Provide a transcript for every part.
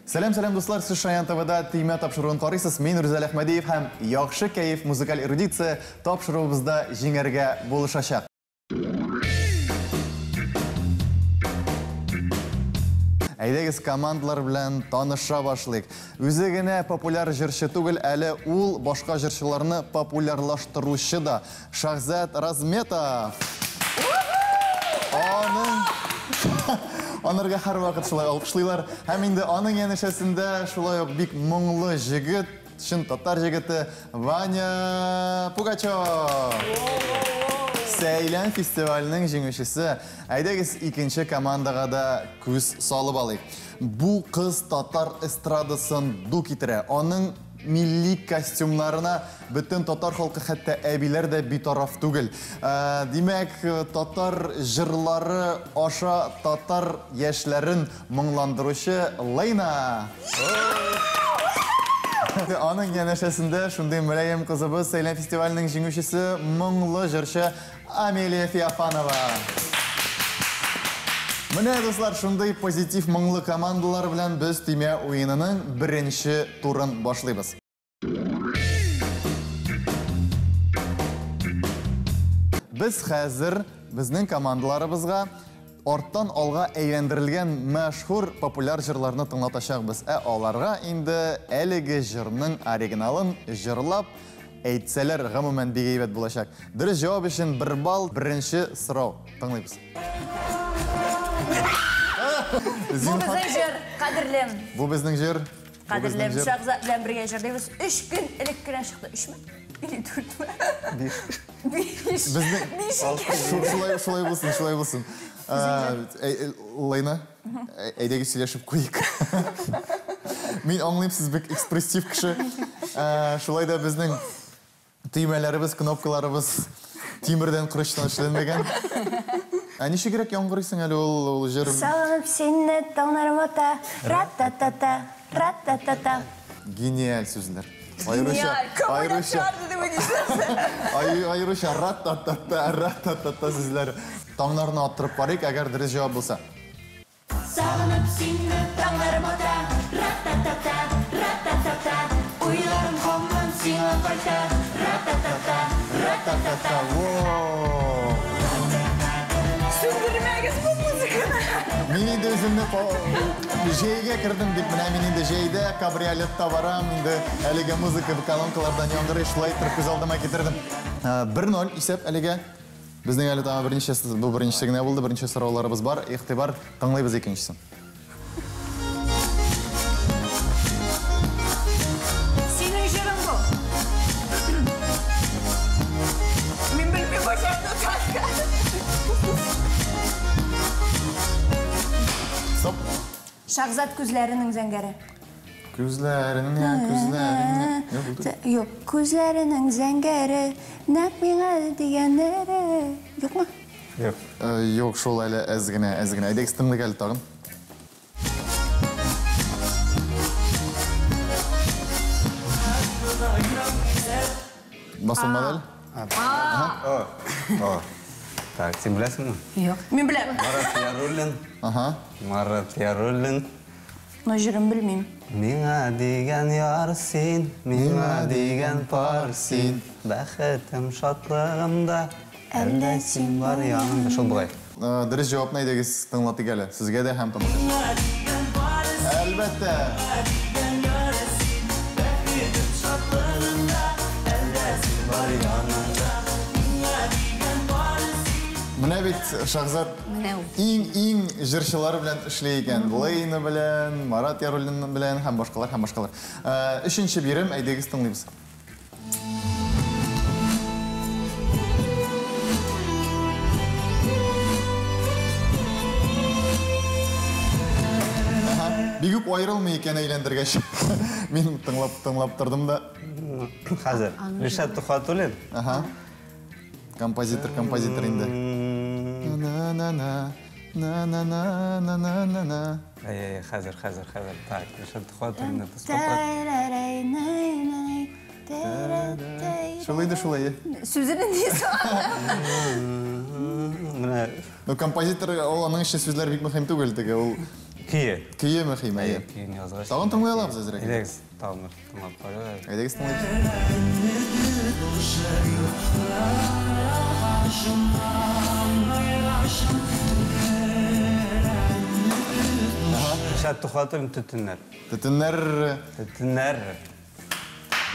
Сәлем достар, сіз Шаян ТВ-да тиме тапшыруын қарайсыз. Мен Үрзәл Әхмәдиев һәм яхшы кәйф музыкаль эрудиция тапшыруыбызда жеңәргә булышачак. Әйдәгез командалар белән таныша башлыйк. Үзе генә популяр җырчы түгел, әле ул башка җырчыларны популярлаштыручы да. Шахзат Разметов. Анырга һәр вакыт шулай алкышлыйлар. Һәм инде аның янәшәсендә шулай ук бик моңлы җегет, шын татар җегете Ваня Пугачев. Сәйлән фестиваленең җиңүчесе. Әйдәгез икенче командага да күз салып алыйк. Бу кыз татар эстрадасын ду китерә. Аның milli kostümlarına bütün tatar halkı hatta əbilər də bitaraf түгел. Demək, tatar jırları aşa tatar яшьләрен моңландыручы Лейна. Аның янәшәсендә шундый мөлаем кызыбыз Сәйлән фестиваленең җиңүчесе моңлы җырчы Амелия Феофанова. Менә дуслар, шундый позитив моңлы командалар белән без тимә уенының беренче турын башлыйбыз. Без хәзер безнең командаларыбызга арттан алга әйләндерелгән мәшһүр популяр җырларны тыңлатачакбыз. Аларга инде әлеге җырның оригиналын җырлап әйтсәләр гомумән бик әйбәт булачак. Дөрес җавап өчен 1 балл, беренче сорау. Тыңлыйбыз. Бу безнең җыр, кадерлем. Бу безнең җыр. Кадерлем, Шахзат белән бергә җырлыйбыз. 3 көн элек кенә чыкты. 3 мө? 4 мө? 5. Шулай булсын. Лейна, әйдәгез сөйләшеп куйык. Мин аңлыйм, сез бик экспрессив кеше. Шулай да безнең төймәләребез, кнопкаларыбыз тимердән кырыштан эшләнмәгән. Ничек кирәк яңгырыйсың әле ул җыр? Салынып сине таңнарыма ра-та-та-та, ра-та-та-та. Гениаль сүзләр. Айрыша ра-та-та-та, ра-та-та-та сүзләр. Таңнарны аттырып барыйк, әгәр дөрес җавап булса. Салынып сине таңнарыма ра-та-та-та, ра-та-та-та. Уйларым һаман сиңа кайта, ра-та-та-та, ра-та-та-та. Sündürməyəgiz bu muzikini. Мен инде үземне җәйгә кердем дип, менә мин инде җәйдә кабриолетта барам, инде әлеге музыка колонкалардан яңгырый, шулай итеп күз алдыма китердем. 1-0 исәп әлегә. Безнең әле тагы беренчесе генә булды, беренче сорауларыбыз бар. Игътибар, тыңлыйбыз икенчесен. Синең җырың бу. Мин белмим башымны таска. Стоп. Шахзат күзләренең зәңгәре. Күзләренең. Юк, күзләренең зәңгәре, нәкъ миңа дигәннәре. Юкмы? Юк, шул әле әз генә. Әйдәгез тыңлыйк әле тагын. Басылмады әле? Так, сен білесің ме? Юк. Мен білем. Марат Яруллин. Но жырын білмейм. Миңа деген яр сен, миңа деген пар сен. Бәхетім шатлығымда, әлдә сен бар янымда. Шол бұлай. Дұрыс жауапны әйдәгез тыңлатык әле. Сезгә дә һәм тамаша. Әлбәттә. Менә бит Шахзат иң җырчылары белән эшләй икән. Лейна белән, Марат Яруллин белән һәм башкалар. Өченче бирем, әйдәгез тыңлыйбыз. Бигүк айрылмый икән әйләндергәч. Мин тыңлап тордым да. Хәзер. Ришат Тухатуллин. Композитор инде. Хәзер. Так, Ришат Тухатуллин. Шулай. Сүзенен дейсің. Композитор, аның іші сүзлер бик мөһим түгел. Күйе мөхим, әйе. Күйін жазғаш. Тағын тыңлай алабыз әзірек. Әйдегіз, тағын тыңлап қойып. Әйдегіз тыңлайық. Шатты қуатым түтінлер. Түтіннер.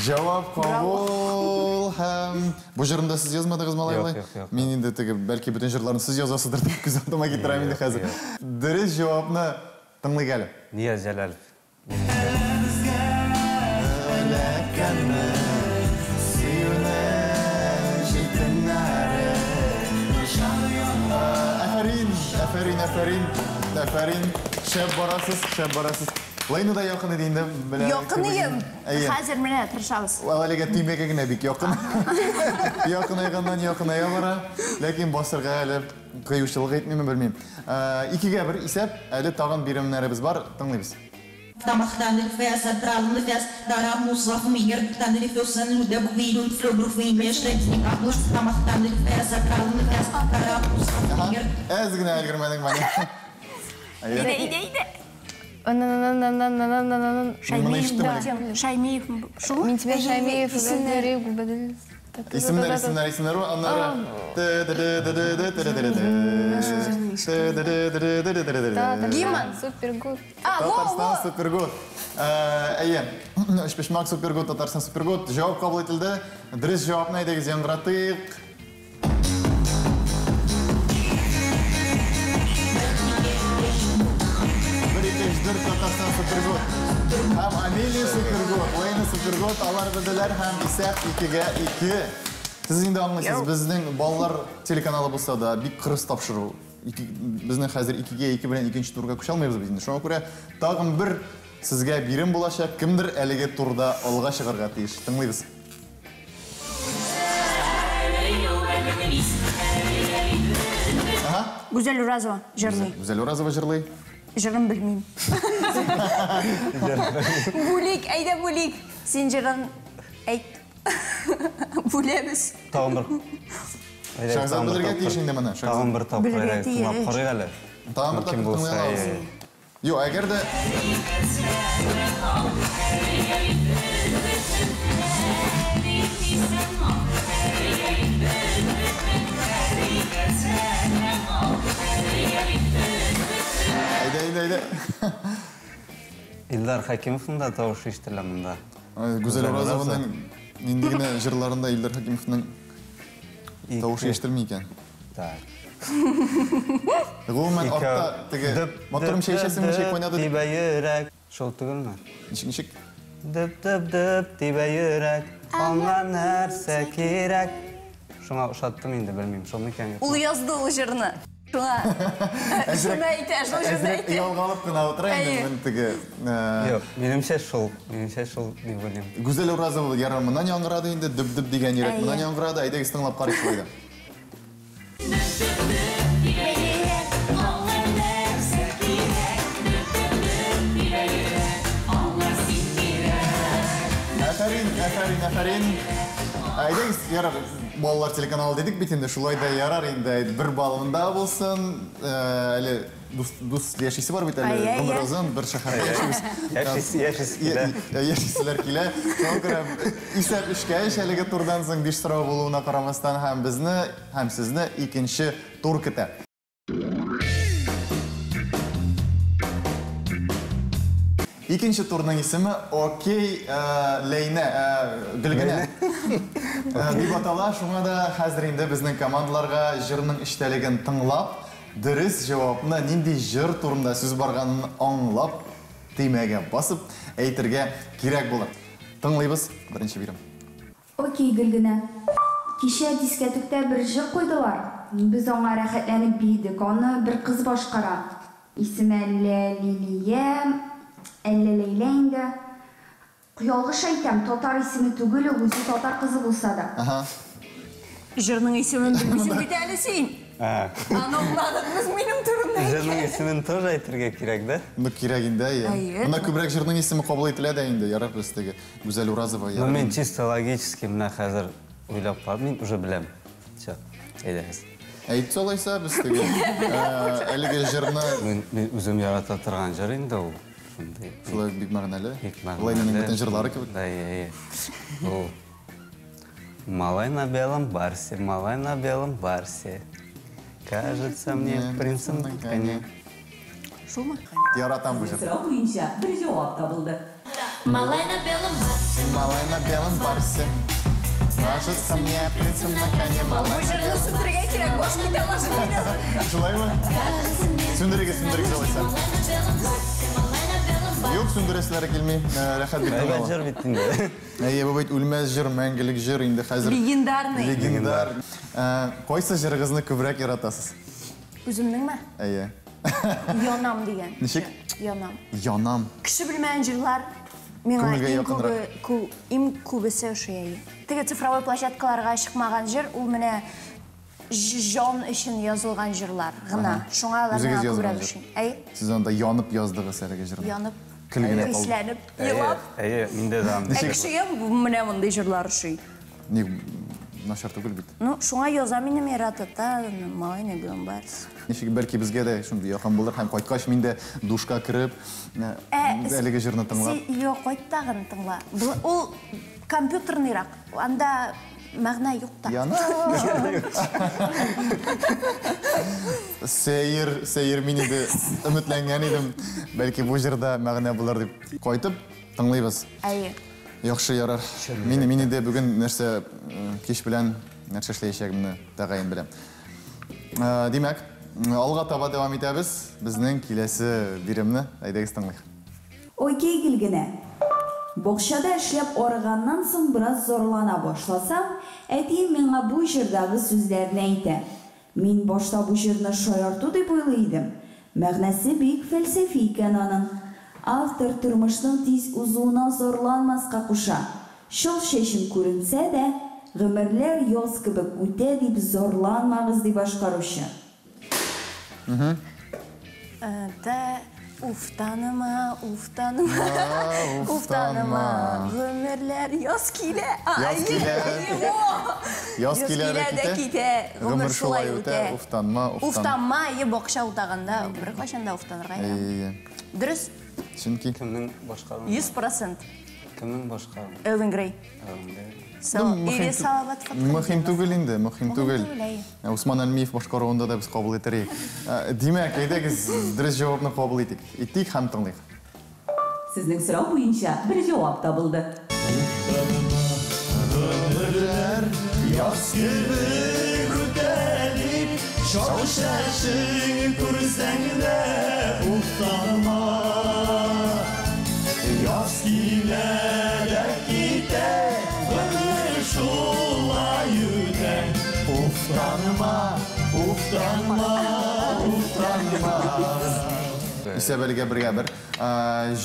Жауап қабыл һәм... Бұл жырында сіз yazmadыңыз ма алай? Жоқ. Мен енді бәлки бүтін жырларын сіз жазасыдыр деп көз алдыма кетірем енді қазір. Дұрыс жауапны тыңлайық әлі. Нияз Жәләлов. Әфәрин. Шәп барасыз. Лайны да яқын едейінде. Яқынıyım. Қазір міне тырышабыз. Әлеге түймеге генә бик яқын. Яқынайғаннан бара. Ләкин басырға әлі қиюшылық етмеймін, білмеймін. 2-1 исәп, әлі тағын биремнәребез бар, тыңлайбыз. Тамақтан фәс, атралны фәс, дара музлах мигер, таны фәсен луде бувидун флобруфин мештек, никакуш тамақтан фәс, атралны фәс, дара музлах мигер. Әз генә әлгермәдең мәне. İde. Шаймиев. Мен тебя Шаймиев Губадыл. Исемнәр, аннары. Гимн. Супергуд. Татарстан Супергуд. Әйе, Шпешмак Супергуд, Татарстан Супергуд. Жауап қабыл етілді. Дұрыс жауапны әйдегі земдіратық. Татарстан Супергуд. Һәм Амелия Супергуд, Лейна Супергуд, алар білділер һәм исәп 2-2. Сіз енді аңлайсыз, біздің балалар телеканалы болса да бик қырыс тапшыру. Біздің қазір 2-2 білен екінші турға көше алмайбыз біз енді. Шоңа көре тағын бір сізге берім болашақ, кімдір әліге турда алға шығарға тиіш. Тыңлайбыз. Güzel Urazova, жырлый. Güzel Urazova жырлый. Жырын білмеймін. Бөлек, әйда бөлек. Сен жырын әйт. Бөлеміз. Тағын бір. Шахзат білірге тейшіңді мұны. Тағын бір тап қойрайық, тыңлап қорайық әлі. Тағын бір тап тыңлай аласыз. Йо, әгерді... Әйді. İldar Hakimов'un da tavışı iştilamında. Güzel Urazova'nın ендігіне жырларында Илдар Хакимовның тауышы ештермей екен. Так. Ғылымен артта моторым шейшесің шейк ойнады. Тибә йөрәк. Шол түгел ме? Ничек? Дөп, тибә йөрәк. Аңа нәрсә кирәк. Шуңа ошаттым инде, білмеймін. Шол мекен юк. Ул язды ул жырны. Шуңа жырны әйтә. Ялғалып қына отырайын мен тігі. Yok, менімше шол не білем. Güzel Urazova ярар мұнан яңғырады енді, дүп деген ерек мұнан яңғырады, әйдегі стыңлап қарайық қойды. Әфәрин. Әйдегі ярар балалар телеканалы дедік бетінде, шулайда ярар енді бір балымында болсын, әлі дұс яшесі бар бет әлі, ғұмыр ұзын, бір шақарда яшесі. Яшесілер келе. Соң көрі, исәп үшке әлігі турдан соң 5 сұрау болуына қарамастан һәм бізні, һәм сізні екінші тур кіті. İkinci turunun ismi Okey Leyne, Gülgüne. Bir batala, şuna da hazırında bizden komandalarga jırının işteligin tınlap, dürüst cevabını nindi jır turunda söz barganını anlap, teymege basıp, eytirge kirek bulur. Tınlayız, birinci birim. Okey Gülgüne. Kişe disketükte bir jır koydular. Biz ona rahatlanıp bildik, onu bir kız başkara. İsmi Liliye. Әлі Лейләйінді. Құялғыш айтам, татар исімі түгілі, өзі татар қызы болса да. Жырның исімін білмесін бет әлі сен. Анауладыңыз менің тұрымда екен. Жырның исімін тоже айтырға керек, да? Ну, керек енді, иә. Мұнда көбірек жырның исімі қабыл етіледі енді, ярап өстегі Güzel Urazova. Ну, мен чисто логически мұна қазір ойлап қалып, мен уже білем. Все, әйдәңіз. Әйтсе олайса біз теге әлеге жырны Мен өзім ярата тұрған жыр енді ол. шулай бик мәгънәле. Бик мәгънәле. Олайның бөтен жырлары кебек. Да, Ол. Малай на белом барсе, малай на белом барсе. Кажется мне принцем на коне. Шулмы? Яратам бу жыр. Сұрау бойынша бір жауап табылды. Малай на белом барсе. Кажется мне принцем на коне. Малай. Жырны сүндірге керек, бош кете аласың. Шулай ма? Сүндіреге олайса. Yok sündüresilere gelmeyeyim. Rahat bir Әйбәт kanal. жыр биттінде. Әйе, bu бит үлмәс жыр, мәңгілік жыр, инде хәзер. Легендарный. Легендар. Қойсы жырығызны көбірек яратасыз? Үзімнің ме? Әйе. Янам деген. Ничек? Янам. Янам. Кіші білмән жырлар меңа Көңілге ең якынрақ. көбісі өші әйе. Теге цифровой площадкаларға шықмаған жыр, ол мене жон үшін yazılған жырлар ғына. Шуңа алар Өзіңіз меңа жазылған көбірек жыр. үшін. Әйе, Siz onda yanıp yazdığınız әлеге жырлар. янып, Күлгенә қалды. хисләніп, елап. Әйе, менде да. Кішіге мене мұндай жырлар үшін. Не нашар түгел бит. Ну, шуңа яза минем яратата, малай не білім бар. Ничек бәлки безгә дә шундый якын булыр һәм кайткач мин дә душка кирип әлеге жырны тыңлап. Yok, кайттагын тыңла. Ул компьютерныйрак. Анда мәгънә юк та. Яна. Сәйер мин иде өметләнгән идем. Бәлки бу җырда мәгънә булыр дип кайтып тыңлыйбыз. Әйе. Яхшы ярар. Мин иде бүген нәрсә кич белән нәрсә эшләячәгемне тәгаен беләм. Димәк, алга таба дәвам итәбез. Безнең киләсе биремне әйдәгез тыңлыйк. Окей гелгенә. Бокчада эшләп арыганнан соң бераз зорлана башласам, әтием миңа бу җырдагы сүзләрне әйтә. Мин башта бу җырны шаярту дип уйлыйдым. Мәгънәсе бик фәлсәфи икән аның. Автор тормышның тиз узуына зорланмаска куша. Шул чәчим күренсә дә, гомерләр яз кебек үтә дип зорланмагыз дип башкаручы. Уфтаныма, гомерләр яз килә. Яз килә дә китә, гомер шулай үтә. Уфтанма. Уфтанма, бакча утаганда бер кайчанда уфтанырга ярамый. Дөрес, Чөнки Кемнің башқаруы? 100%. Кемнің башқаруы? Элвин Грей. Или Салават Фатхи. мөһим түгел инде, мөһим түгел. әйе. Усман Әлмиев башкаруында да без кабул итәрик. Димәк, әйдәгез дөрес җавапны кабул итик. Иттик һәм тыңлыйк. Сезнең сұрау бойынша бір жауап табылды. Яз килә күтәрик, шау шашын күрсәң дә уфтанма. Яз килә дә китә, гомер шулай үтә. Уфтанма. Исәбелгә бергә бер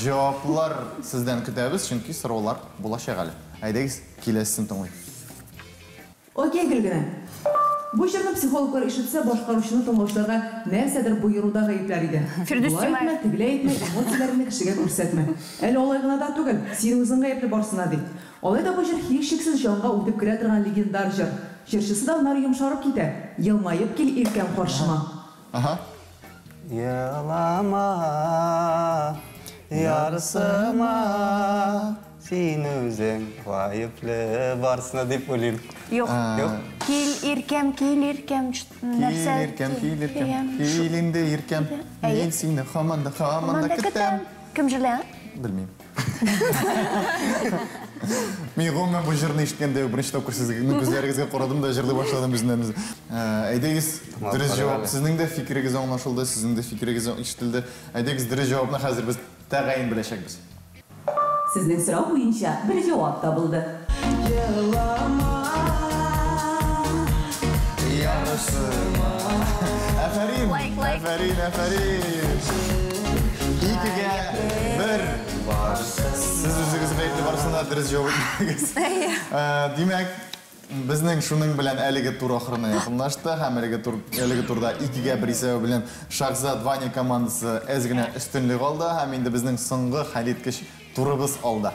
җаваплар сездән көтәбез, чөнки сораулар булачак әле. Әйдәгез, киләсен тыңлыйк. Окей, Гөлгенә. Бу җырны психологлар ишетсә, башкаручыны тыңлаучыларга нәрсәдер боеруда гаепләр иде. Фирдүс Болай Тимаев. әйтмә, тегеләй әйтмә, эмоцияләрне кешегә күрсәтмә. Әле алай гына да түгел, син үзең гаепле барсына ди. Алай да бу җыр һичшиксез җанга үтеп керә торган легендар җыр. Җырчысы да нары йомшарып китә. Елмаеп кил иркәм каршыма. Аха. Ялама, ярсыма, син үзең гаепле барсына дип уйлыйм. Юк. Кил иркәм, нәрсә? Кил инде иркәм. Мин сине һаман да көтәм. Кем җырлый? Белмим. Мин гомумән бу җырны ишеткәндә беренче тапкыр сезнең күзләрегезгә карадым да җырлый башладым үзеннән. Әйдәгез, дөрес җавап. Сезнең дә фикерегез аңлашылды, сезнең дә фикерегез ишетелде. Әйдәгез, дөрес җавапны хәзер без тәгаен беләчәкбез. Сезнең сұрау бойынша бір жауап табылды. Әфәрин. Икегә бер. Сез үзегез бәйле барсына дөрес җавап бирдегез. Димәк, безнең шуның белән әлеге тур ахырына якынлашты һәм әлеге турда 2-1 исәбе белән Шахзат Ваня командасы әз генә өстенлек алды һәм инде безнең соңгы хәлиткеч турыбыз алда.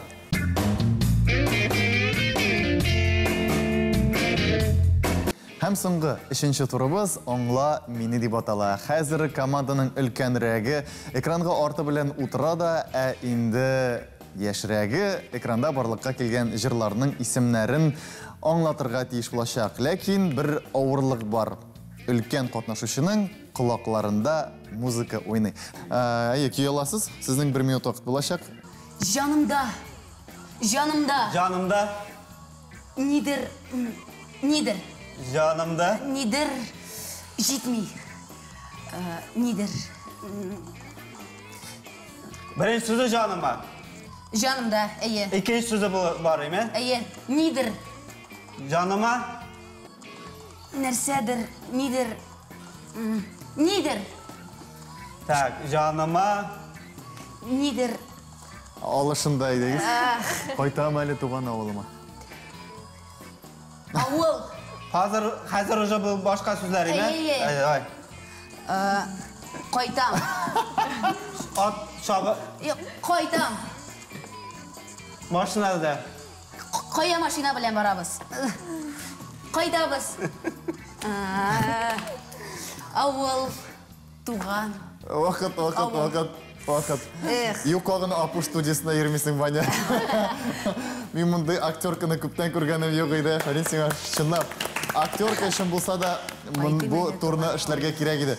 Һәм соңгы үшінші турыбыз аңла мине дип атала. Хәзер команданың өлкәнрәге экранга арты белән утыра да, инде яшьрәге экранда барлыкка килгән җырларның исемнәрен аңлатырга тиеш булачак. Ләкин бер авырлык бар. Өлкән катнашучының колакларында музыка уйный. Көй аласыз? Сезнең 1 минут вакыт булачак. Жанымда. Жанымда. Нидер. Жанымда. Нидер. Житмей. Нидер. Birinci sözü жаныма. Жанымда, әйе. İkinci sözü var mı? Әйе. Нидер. Жаныма. Нәрсәдер. Нидер. Нидер. Так, жаныма. Нидер. Алышында идегез. Кайтам әле туган авылыма. Авыл. Hazır уже bu başka sözler mi? Әйе. Кайтам. At, şabı, Кайтам. машинada da. Кая машина белән барабыз? Кайтабыз. Авыл. Туган. Вакыт. Юкагын апу студиясына йөрмисең, Ваня. Мин мондай актерканы күптән күргәнем юк иде. Фәрит, сиңа чынлап. Актерка өчен булса да, бу турны эшләргә кирәк иде.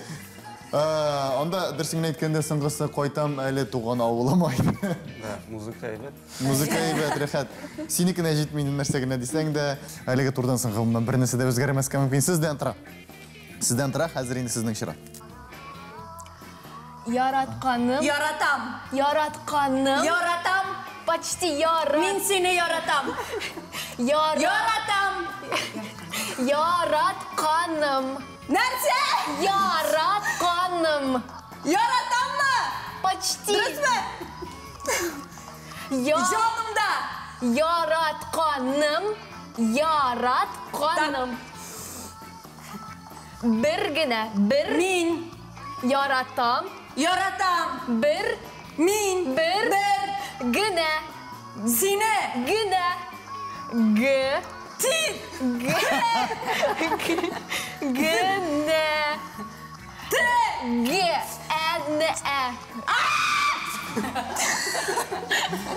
Анда дөресен әйткәндә соңгысы кайтам әле туган авылыма. Muzika evet. Музыка әйбәт, рәхәт. Синекенә җитми нәрсә генә дисәң дә, әлеге турдан соң гомумән бер нәрсә дә үзгәрмәскә мөмкин. Сездән тора. Хәзер инде сезнең чира. Яратканым. Яратам. Почти ярат. Мин сине яратам. Яратам. Яратканым. Нәрсә? Яратканым. Яратаммы? Почти. Дөресме? Жанымда. Яратканым. Бер генә, бер. Мин Яратам. Бер. Мин Бер. Генә. Сине. Генә. Тин. Генә. Әнә.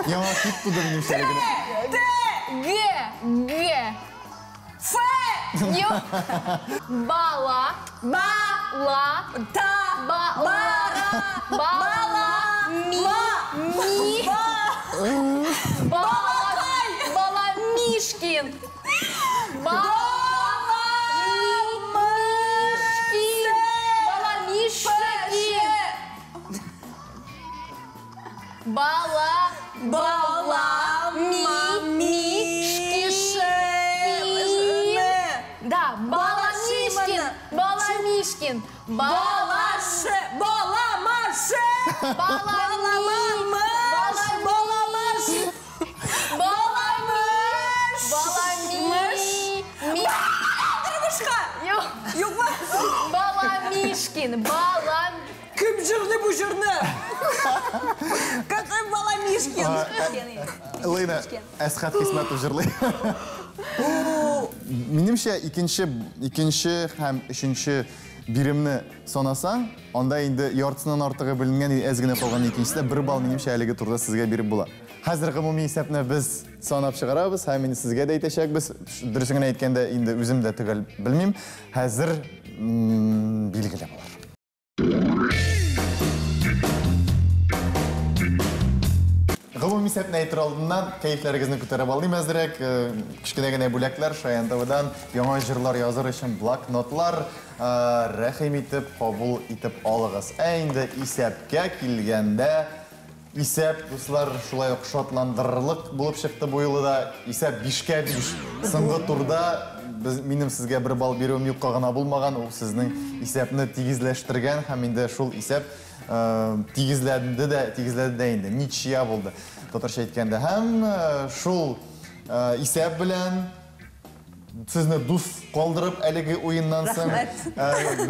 Яңа хит туды минем шәрегенә. Бала. Мишкин. Баламишкин. Кім жырлы бұ жырны? Какой Баламишкин? Лейна, Әсхат Хисмәтов җырлый. Минемчә, икенче һәм өченче биремне санасаң, анда инде яртысыннан артыгы беленгән әз генә калган икенчесендә 1 балл минемчә әлеге турда сезгә биреп була. Хәзер гомуми исәпне без санап чыгарабыз, һәм инде сезгә дә әйтәчәкбез. Дөресен генә әйткәндә инде үзем дә төгәл белмим. Хәзер билгеле булыр. Гомуми исәпне әйтер алдыннан кәефләрегезне күтәреп алыйм әзрәк. Кичкенә генә бүләкләр Шаян ТВдан яңа җырлар языр өчен блокнотлар рәхим итеп, кабул итеп алыгыз. Инде исәпкә килгәндә, исәп дуслар шулай ук шатландырырлык булып чыкты бу юлы да. Исәп 5-кә 5. Соңгы турда минем сезгә 1 балл бирүем юкка гына булмаган, ул сезнең исәпне тигезләштергән һәм инде шул исәп тигезләде дә инде. Ничия булды. Татарча әйткәндә һәм шул исәп белән сезне дус калдырып әлеге уеннан соң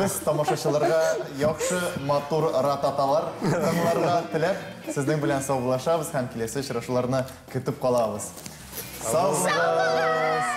без тамашачыларга яхшы матур рататалар тыңларга теләп сезнең белән саубуллашабыз һәм киләсе очрашуларны көтеп калабыз. Сау булыгыз.